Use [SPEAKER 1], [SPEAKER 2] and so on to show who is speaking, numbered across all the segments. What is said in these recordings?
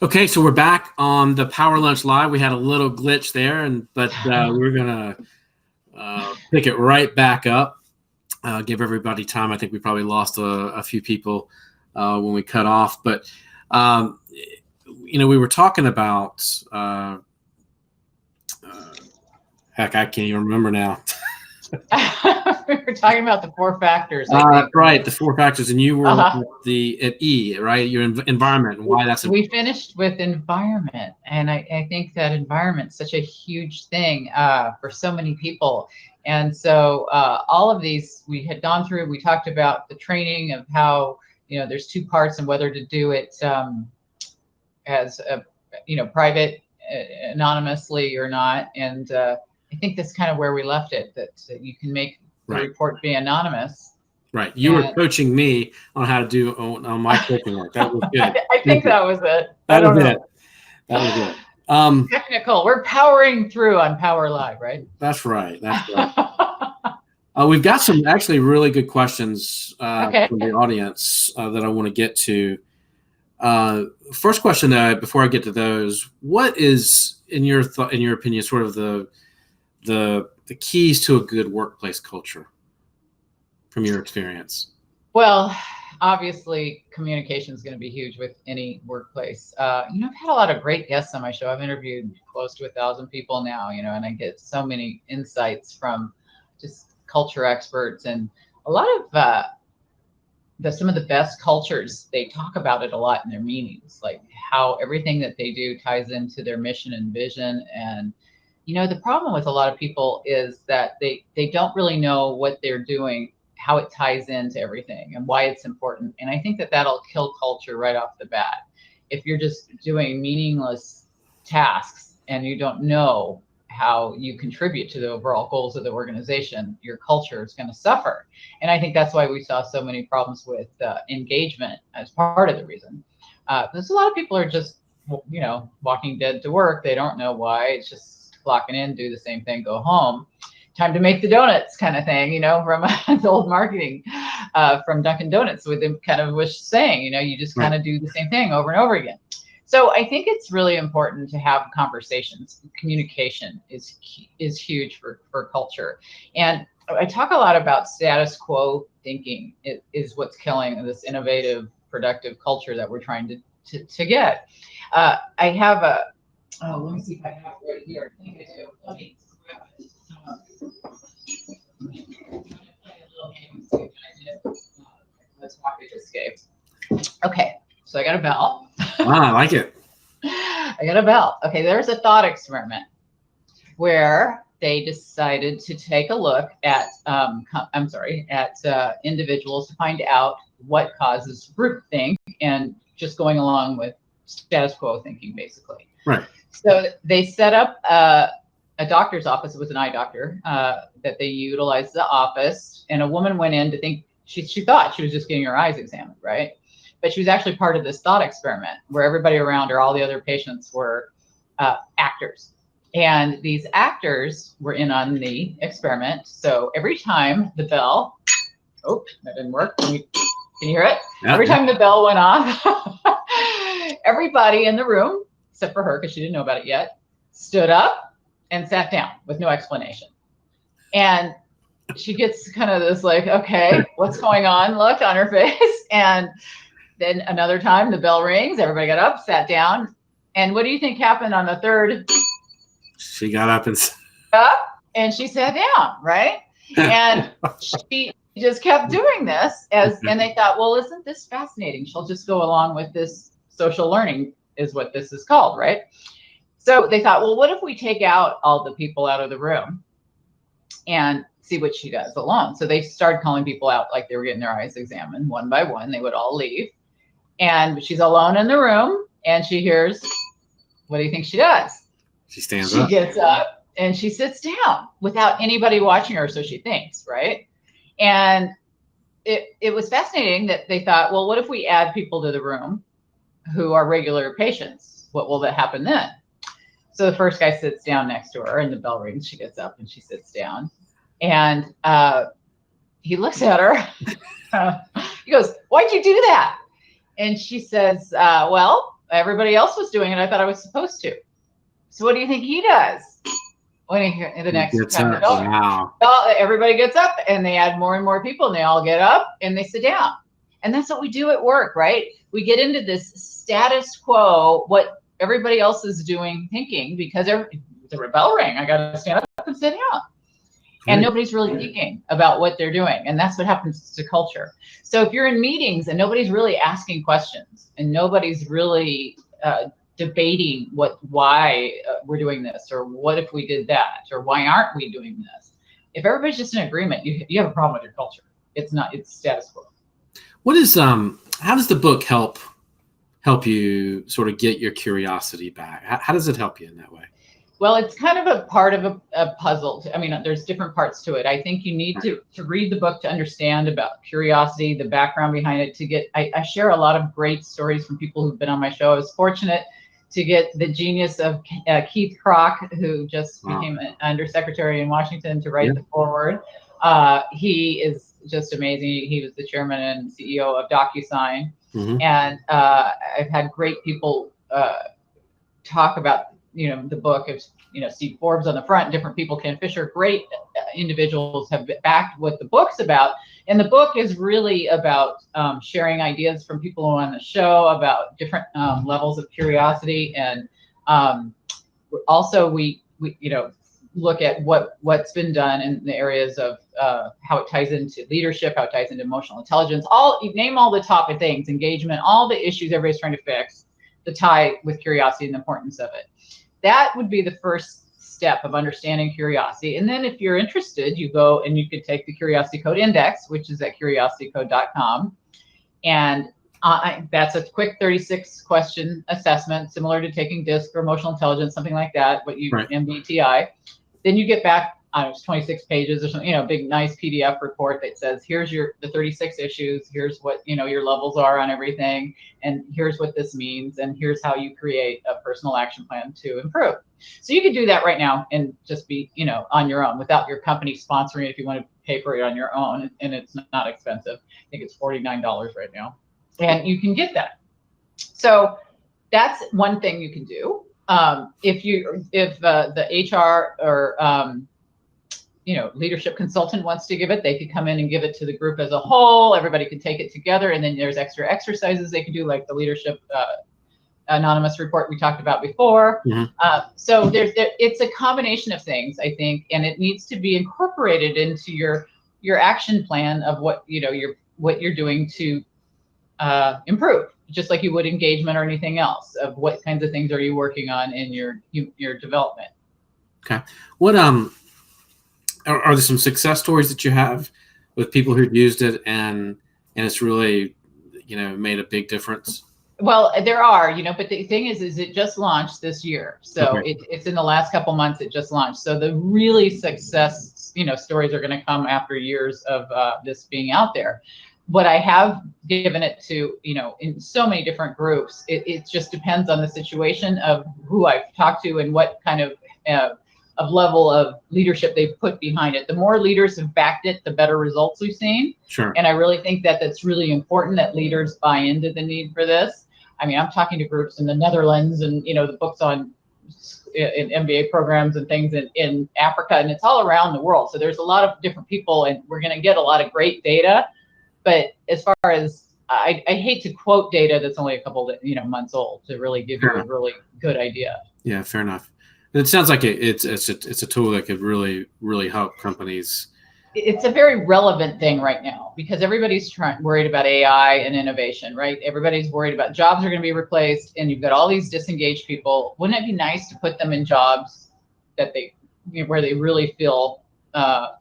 [SPEAKER 1] Okay, so we're back on the Power Lunch Live. We had a little glitch there, but we're gonna pick it right back up. Give everybody time. I think we probably lost a few people when we cut off, but we were talking about. Heck, I can't even remember now.
[SPEAKER 2] We were talking about the 4 factors. I think.
[SPEAKER 1] Right, the 4 factors, and you were at E, right? Your environment and why that's.
[SPEAKER 2] We finished with environment, and I think that environment's such a huge thing for so many people. And so all of these we had gone through. We talked about the training of how there's 2 parts and whether to do it as a private, anonymously or not. And I think that's kind of where we left it. That you can make the report be anonymous.
[SPEAKER 1] Right. You were coaching me on how to do on my coaching work. That was good.
[SPEAKER 2] I think that was it.
[SPEAKER 1] That was it.
[SPEAKER 2] Technical. We're powering through on Power Live, right?
[SPEAKER 1] That's right. That's right. We've got some actually really good questions from the audience that I want to get to. First question, before I get to those, what is, in your opinion, sort of the keys to a good workplace culture from your experience?
[SPEAKER 2] Well, obviously, communication is going to be huge with any workplace. I've had a lot of great guests on my show. I've interviewed close to 1,000 people now, and I get so many insights from just culture experts, and a lot of some of the best cultures, they talk about it a lot in their meetings, like how everything that they do ties into their mission and vision. And the problem with a lot of people is that they don't really know what they're doing, how it ties into everything, and why it's important. And I think that that'll kill culture right off the bat. If you're just doing meaningless tasks and you don't know how you contribute to the overall goals of the organization, your culture is going to suffer. And I think that's why we saw so many problems with engagement as part of the reason. Because a lot of people are just, walking dead to work. They don't know why. It's just clocking in, do the same thing, go home. Time to make the donuts kind of thing, from the old marketing from Dunkin' Donuts, with them kind of was saying, you just kind of do the same thing over and over again. So I think it's really important to have conversations. Communication is huge for culture. And I talk a lot about status quo thinking. It is what's killing this innovative, productive culture that we're trying to get. I have let me see if I have it right here. I think I do. Let me grab it. Let's walk it escape. Okay, so I got a bell.
[SPEAKER 1] I like it.
[SPEAKER 2] I got a bell. Okay, there's a thought experiment where they decided to take a look at individuals to find out what causes groupthink and just going along with status quo thinking, basically.
[SPEAKER 1] Right.
[SPEAKER 2] So they set up a doctor's office. It was an eye doctor that they utilized the office, and a woman went in to think she thought she was just getting her eyes examined, right? But she was actually part of this thought experiment where everybody around her, all the other patients, were actors. And these actors were in on the experiment. So every time the bell, that didn't work. Can you hear it? Yeah. Every time the bell went off, everybody in the room, except for her, because she didn't know about it yet, stood up and sat down with no explanation. And she gets kind of this like, okay, what's going on look on her face. And then another time the bell rings, everybody got up, sat down. And what do you think happened on the third?
[SPEAKER 1] She got up
[SPEAKER 2] and she sat down, right? And she just kept doing this and they thought, well, isn't this fascinating? She'll just go along with this social learning is what this is called, right? So they thought, well, what if we take out all the people out of the room and see what she does alone? So they started calling people out like they were getting their eyes examined one by one. They would all leave. And she's alone in the room and she hears, what do you think she does?
[SPEAKER 1] She stands up.
[SPEAKER 2] She gets up and she sits down without anybody watching her, so she thinks, right? And it was fascinating that they thought, well, what if we add people to the room who are regular patients? What will that happen then? So the first guy sits down next to her and the bell rings. She gets up and she sits down. And he looks at her. He goes, why'd you do that? And she says, well, everybody else was doing it. I thought I was supposed to. So what do you think he does? When he, the next chapter,
[SPEAKER 1] wow.
[SPEAKER 2] Everybody gets up and they add more and more people and they all get up and they sit down. And that's what we do at work, right? We get into this status quo, what everybody else is doing, thinking, because the bell rang, I got to stand up and sit down. And nobody's really thinking about what they're doing. And that's what happens to culture. So if you're in meetings and nobody's really asking questions and nobody's really debating why we're doing this, or what if we did that, or why aren't we doing this? If everybody's just in agreement, you have a problem with your culture. It's status quo.
[SPEAKER 1] What is how does the book help you sort of get your curiosity back? How does it help you in that way?
[SPEAKER 2] Well, it's kind of a part of a puzzle. I mean, there's different parts to it. I think you need to read the book to understand about curiosity, the background behind it. I share a lot of great stories from people who've been on my show. I was fortunate to get the genius of Keith Kroc, who just became an undersecretary in Washington, to write the foreword. He is just amazing. He was the chairman and CEO of DocuSign. And I've had great people talk about the book. Of Steve Forbes on the front, different people, Ken Fisher, great individuals have backed what the book's about. And the book is really about sharing ideas from people on the show about different levels of curiosity. And also we look at what's been done in the areas of how it ties into leadership, how it ties into emotional intelligence, name all the top things, engagement, all the issues everybody's trying to fix, the tie with curiosity and the importance of it. That would be the first step of understanding curiosity. And then if you're interested, you go and you could take the Curiosity Code Index, which is at curiositycode.com. And that's a quick 36 question assessment, similar to taking DISC or emotional intelligence, something like that, MBTI. Then you get back, it's 26 pages or something, big, nice PDF report that says, here's the 36 issues, here's what, your levels are on everything, and here's what this means, and here's how you create a personal action plan to improve. So you could do that right now and just be, on your own without your company sponsoring it if you want to pay for it on your own, and it's not expensive. I think it's $49 right now, and you can get that. So that's one thing you can do. If the HR or leadership consultant wants to give it, they could come in and give it to the group as a whole. Everybody can take it together, and then there's extra exercises they can do, like the leadership anonymous report we talked about before. So it's a combination of things, I think, and it needs to be incorporated into your action plan of what you're doing to improve, just like you would engagement or anything else. Of what kinds of things are you working on in your development?
[SPEAKER 1] Okay, what are there some success stories that you have with people who've used it and it's really made a big difference?
[SPEAKER 2] Well, there are, but the thing is it just launched this year. So it's in the last couple months, it just launched. So the really success, stories are going to come after years of this being out there. But I have given it to, in so many different groups. It just depends on the situation of who I've talked to and what kind of level of leadership they've put behind it. The more leaders have backed it, the better results we've seen.
[SPEAKER 1] Sure.
[SPEAKER 2] And I really think that that's really important, that leaders buy into the need for this. I mean, I'm talking to groups in the Netherlands and, the books on in MBA programs and things in Africa, and it's all around the world. So there's a lot of different people, and we're going to get a lot of great data. But as far as I hate to quote data that's only a couple months old to really give you a really good idea.
[SPEAKER 1] Yeah, fair enough. It sounds like it's a tool that could really, really help companies.
[SPEAKER 2] It's a very relevant thing right now because everybody's worried about AI and innovation, right? Everybody's worried about jobs are going to be replaced, and you've got all these disengaged people. Wouldn't it be nice to put them in jobs that where they really feel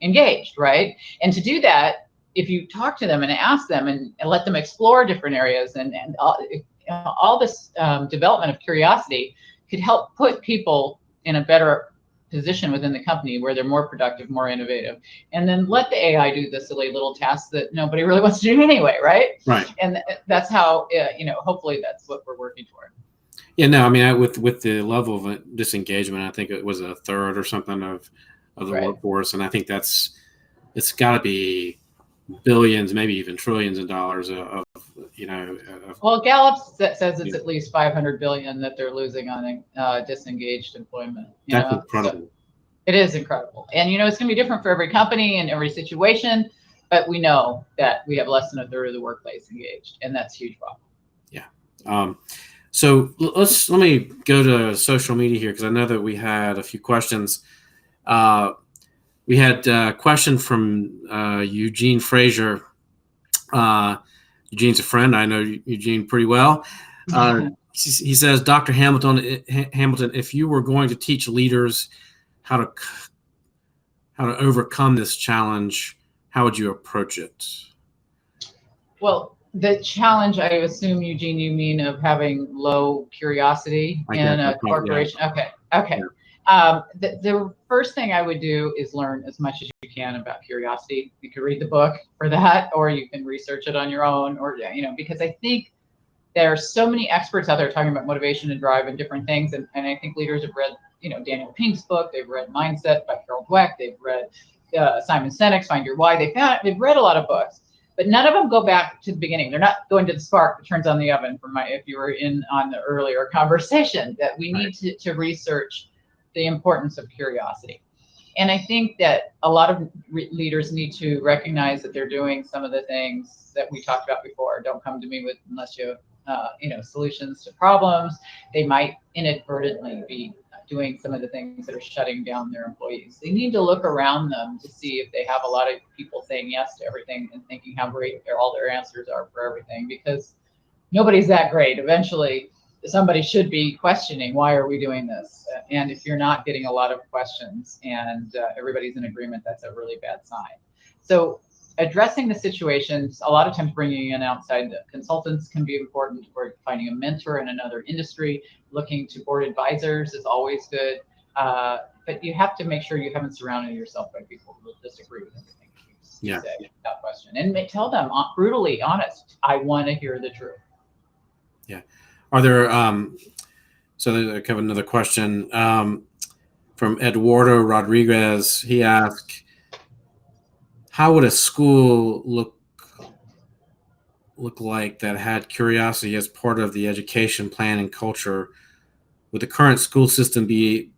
[SPEAKER 2] engaged, right? And to do that, if you talk to them and ask them and let them explore different areas and all this development of curiosity could help put people in a better position within the company where they're more productive, more innovative, and then let the AI do the silly little tasks that nobody really wants to do anyway, right?
[SPEAKER 1] Right.
[SPEAKER 2] And that's how, hopefully that's what we're working toward.
[SPEAKER 1] Yeah, no, I mean, with the level of disengagement, I think it was a third or something of the workforce, and I think it's got to be billions, maybe even trillions of dollars of
[SPEAKER 2] well, Gallup says it's at least 500 billion that they're losing on disengaged employment.
[SPEAKER 1] That's incredible.
[SPEAKER 2] So it is incredible. And, it's going to be different for every company and every situation, but we know that we have less than a third of the workplace engaged, and that's a huge problem.
[SPEAKER 1] Yeah. So let me go to social media here, because I know that we had a few questions. We had a question from Eugene Frazier. Eugene's a friend. I know Eugene pretty well. He says, Dr. Hamilton, if you were going to teach leaders how to overcome this challenge, how would you approach it?
[SPEAKER 2] Well, the challenge, I assume, Eugene, you mean of having low curiosity in a corporation? Yeah. Okay. Yeah. The first thing I would do is learn as much as you can about curiosity. You could read the book for that, or you can research it on your own, or, because I think there are so many experts out there talking about motivation and drive and different things. And I think leaders have read, Daniel Pink's book. They've read Mindset by Carol Dweck. They've read Simon Sinek's Find Your Why. They've read a lot of books. But none of them go back to the beginning. They're not going to the spark that turns on the oven, if you were in on the earlier conversation, that we need to research the importance of curiosity. And I think that a lot of leaders need to recognize that they're doing some of the things that we talked about before. Don't come to me unless you have solutions to problems. They might inadvertently be doing some of the things that are shutting down their employees. They need to look around them to see if they have a lot of people saying yes to everything and thinking how great all their answers are for everything, because nobody's that great. Eventually, somebody should be questioning, why are we doing this? And if you're not getting a lot of questions and everybody's in agreement, that's a really bad sign. So addressing the situations, a lot of times bringing in outside consultants can be important, or finding a mentor in another industry. Looking to board advisors is always good. But you have to make sure you haven't surrounded yourself by people who will disagree with everything you say without question. And tell them brutally honest, I want to hear the truth.
[SPEAKER 1] Yeah. Are there, so I have another question from Eduardo Rodriguez. He asked, how would a school look like that had curiosity as part of the education plan and culture? Would the current school system be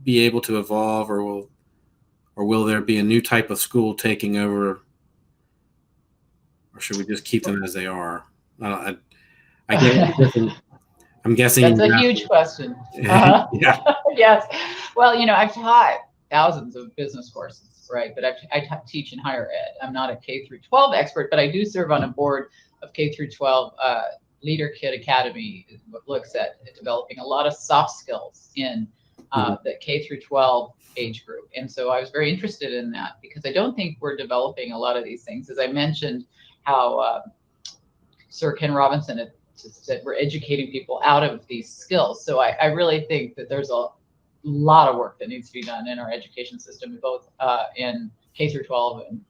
[SPEAKER 1] able to evolve, or will there be a new type of school taking over, or should we just keep them as they are? I'm guessing
[SPEAKER 2] that's a huge question. Yeah. Yes. Well, I've taught thousands of business courses, right? But I teach in higher ed. I'm not a K through 12 expert, but I do serve on a board of K through 12 Leader Kid Academy. Looks at developing a lot of soft skills in the K through 12 age group. And so I was very interested in that, because I don't think we're developing a lot of these things. As I mentioned, how Sir Ken Robinson had said we're educating people out of these skills. So I really think that there's a lot of work that needs to be done in our education system, both in K through 12 and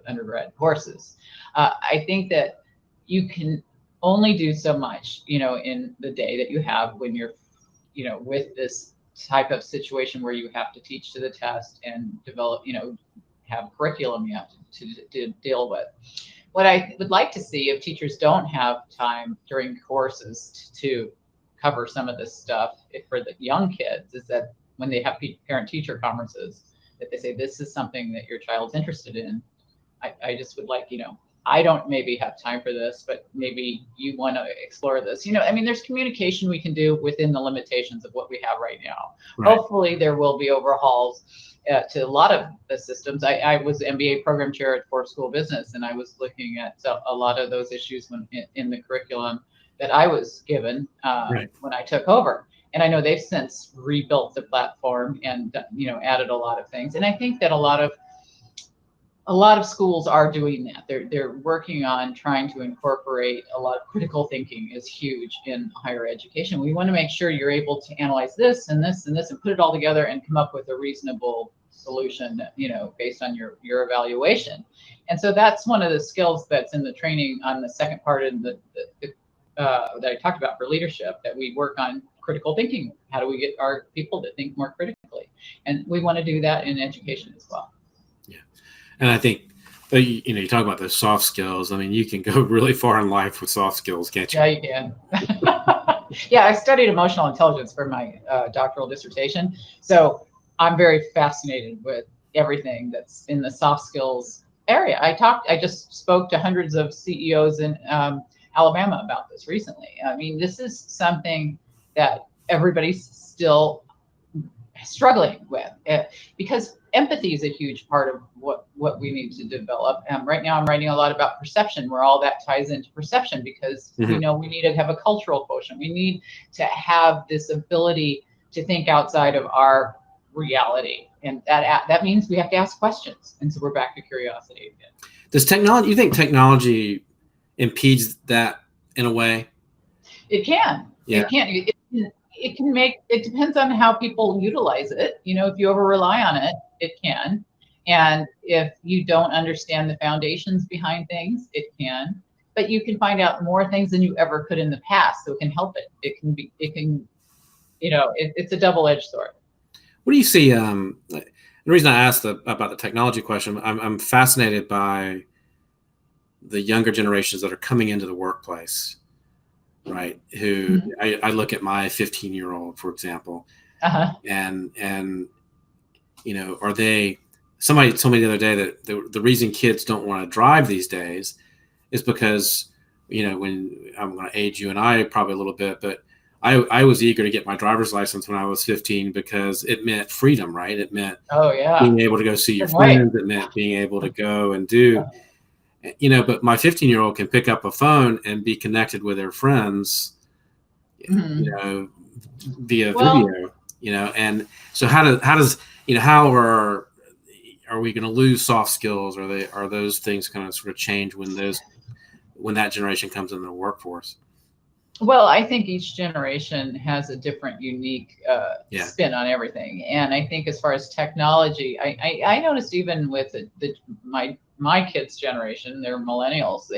[SPEAKER 2] undergrad courses. I think that you can only do so much, in the day that you have when you're, with this type of situation where you have to teach to the test and develop, have curriculum you have to deal with. What I would like to see, if teachers don't have time during courses to cover some of this stuff for the young kids, is that when they have parent-teacher conferences, that they say, this is something that your child's interested in. I just would like, I don't maybe have time for this, but maybe you want to explore this. There's communication we can do within the limitations of what we have right now. Right. Hopefully there will be overhauls to a lot of the systems. I was MBA program chair at Ford School of Business, and I was looking at a lot of those issues in the curriculum that I was given when I took over. And I know they've since rebuilt the platform and added a lot of things. And I think that a lot of schools are doing that. They're working on trying to incorporate a lot of critical thinking is huge in higher education. We want to make sure you're able to analyze this and this and this and put it all together and come up with a reasonable solution, based on your evaluation. And so that's one of the skills that's in the training on the second part of that I talked about for leadership, that we work on critical thinking. How do we get our people to think more critically? And we want to do that in education as well.
[SPEAKER 1] Yeah. And I think But you talk about those soft skills. I mean, you can go really far in life with soft skills, can't you?
[SPEAKER 2] Yeah, you can. Yeah, I studied emotional intelligence for my doctoral dissertation. So I'm very fascinated with everything that's in the soft skills area. I just spoke to hundreds of CEOs in Alabama about this recently. I mean, this is something that everybody's still struggling with, because empathy is a huge part of what we need to develop. Right now I'm writing a lot about perception, where all that ties into perception, because we know we need to have a cultural quotient. We need to have this ability to think outside of our reality, and that means we have to ask questions. And so we're back to curiosity again.
[SPEAKER 1] You think technology impedes that in a way?
[SPEAKER 2] It can.
[SPEAKER 1] Yeah.
[SPEAKER 2] It can. It can make, it depends on how people utilize it. If you over rely on it, it can. And if you don't understand the foundations behind things, it can. But you can find out more things than you ever could in the past. So it can help it. It's a double-edged sword.
[SPEAKER 1] What do you see? The reason I asked about the technology question, I'm fascinated by the younger generations that are coming into the workplace. Right. Who I look at my 15-year-old, for example, and are they? Somebody told me the other day that the reason kids don't want to drive these days is because, when I'm going to age you and I probably a little bit, but I was eager to get my driver's license when I was 15 because it meant freedom, right? It meant being able to go see your friends. It meant being able to go and do. But my 15-year-old can pick up a phone and be connected with their friends, via video, and so how are we going to lose soft skills? Are those things going to sort of change when that generation comes into the workforce?
[SPEAKER 2] Well, I think each generation has a different, unique spin on everything. And I think as far as technology, I noticed even with my kids' generation, they're millennials.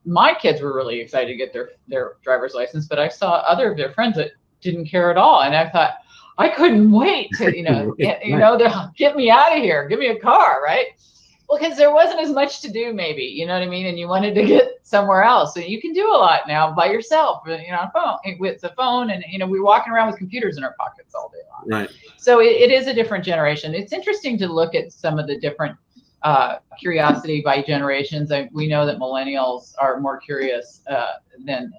[SPEAKER 2] My kids were really excited to get their driver's license, but I saw other of their friends that didn't care at all. And I thought, I couldn't wait to, get me out of here. Give me a car, right? Well, because there wasn't as much to do, maybe, you know what I mean? And you wanted to get somewhere else. So you can do a lot now by yourself, with the phone. And, we're walking around with computers in our pockets all day long.
[SPEAKER 1] Right.
[SPEAKER 2] So it is a different generation. It's interesting to look at some of the different curiosity by generations. We know that millennials are more curious than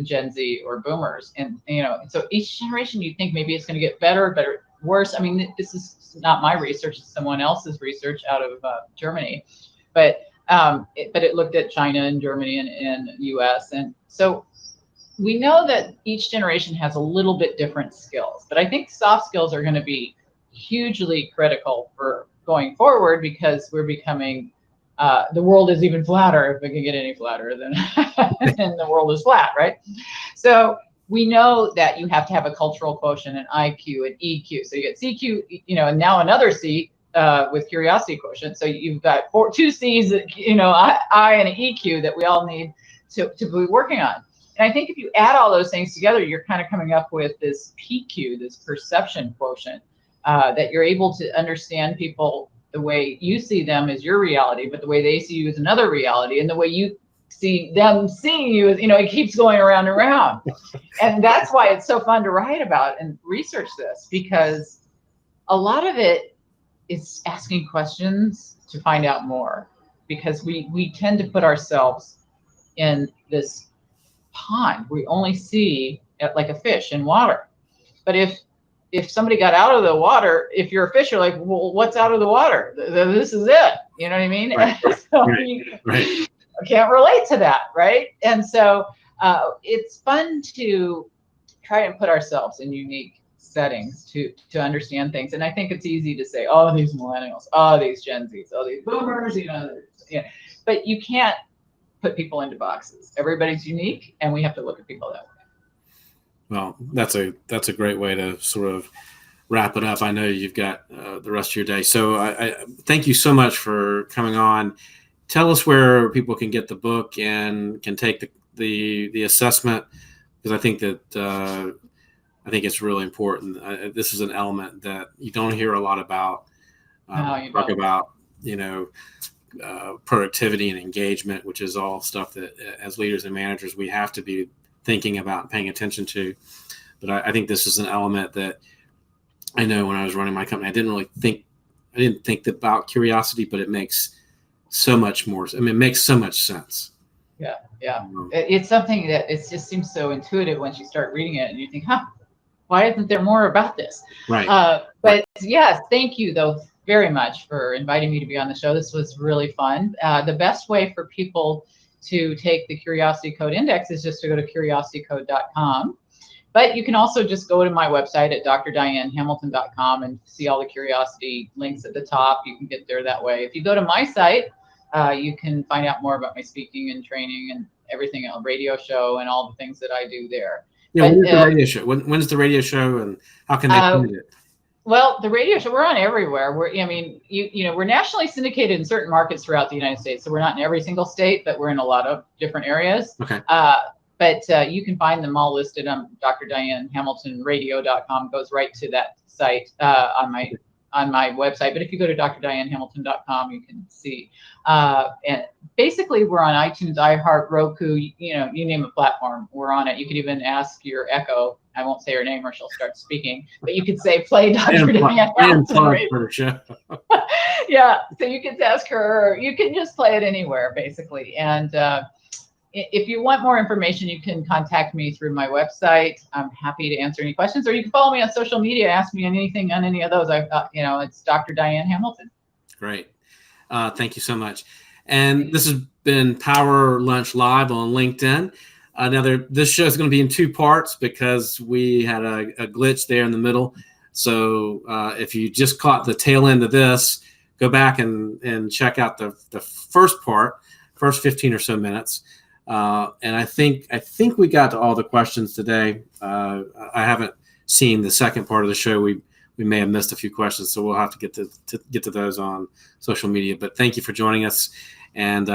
[SPEAKER 2] Gen Z or boomers. And, so each generation, you think maybe it's going to get better, worse. I mean, this is not my research, it's someone else's research out of Germany, but it looked at China and Germany and US. And so we know that each generation has a little bit different skills, but I think soft skills are going to be hugely critical for going forward, because we're becoming, the world is even flatter, if it can get any flatter than the world is flat, right? So we know that you have to have a cultural quotient, an IQ, and EQ. So you get CQ, and now another C with curiosity quotient. So you've got two C's, I and an EQ that we all need to be working on. And I think if you add all those things together, you're kind of coming up with this PQ, this perception quotient, that you're able to understand people the way you see them as your reality, but the way they see you is another reality, and the way you see them seeing you is, it keeps going around and around. And that's why it's so fun to write about and research this, because a lot of it is asking questions to find out more, because we tend to put ourselves in this pond. We only see it like a fish in water. But if somebody got out of the water, if you're a fish, you're like, well, what's out of the water? This is it. You know what I mean?
[SPEAKER 1] Right.
[SPEAKER 2] So
[SPEAKER 1] Right.
[SPEAKER 2] I can't relate to that, right? And so it's fun to try and put ourselves in unique settings to understand things. And I think it's easy to say, oh, these millennials, oh, these Gen Zs, oh, these boomers, but you can't put people into boxes. Everybody's unique, and we have to look at people that way.
[SPEAKER 1] Well, that's a great way to sort of wrap it up. I know you've got the rest of your day. So I thank you so much for coming on. Tell us where people can get the book and can take the assessment, because I think it's really important. This is an element that you don't hear a lot about. Talk about, productivity and engagement, which is all stuff that as leaders and managers, we have to be thinking about and paying attention to. But I think this is an element that I know when I was running my company, I didn't think about curiosity, but it makes so much more. I mean, it makes so much sense.
[SPEAKER 2] Yeah. It's something that it just seems so intuitive once you start reading it, and you think, why isn't there more about this?
[SPEAKER 1] Right.
[SPEAKER 2] But yes, thank you though very much for inviting me to be on the show. This was really fun. The best way for people to take the Curiosity Code Index is just to go to curiositycode.com. But you can also just go to my website at drdianehamilton.com and see all the curiosity links at the top. You can get there that way. If you go to my site, you can find out more about my speaking and training and everything, a radio show and all the things that I do there.
[SPEAKER 1] Yeah, when's the radio show? When's the radio show, and how can they find it?
[SPEAKER 2] Well, the radio show, we're on everywhere. We're nationally syndicated in certain markets throughout the United States. So we're not in every single state, but we're in a lot of different areas.
[SPEAKER 1] Okay.
[SPEAKER 2] But you can find them all listed on drdianehamiltonradio.com. Goes right to that site on my website. But if you go to drdianehamilton.com, you can see. And basically, we're on iTunes, iHeart, Roku. You name a platform, we're on it. You could even ask your Echo. I won't say her name or she'll start speaking. But you could say, "Play Dr. Diane Hamilton." Yeah. So you can ask her. You can just play it anywhere, basically. And if you want more information, you can contact me through my website. I'm happy to answer any questions, or you can follow me on social media. Ask me anything on any of those. It's Dr. Diane Hamilton.
[SPEAKER 1] Great. Thank you so much. And this has been Power Lunch Live on LinkedIn. This show is going to be in two parts because we had a glitch there in the middle. So if you just caught the tail end of this, go back and check out the first part, first 15 or so minutes. And I think we got to all the questions today. I haven't seen the second part of the show. We may have missed a few questions, so we'll have to get to those on social media. But thank you for joining us. And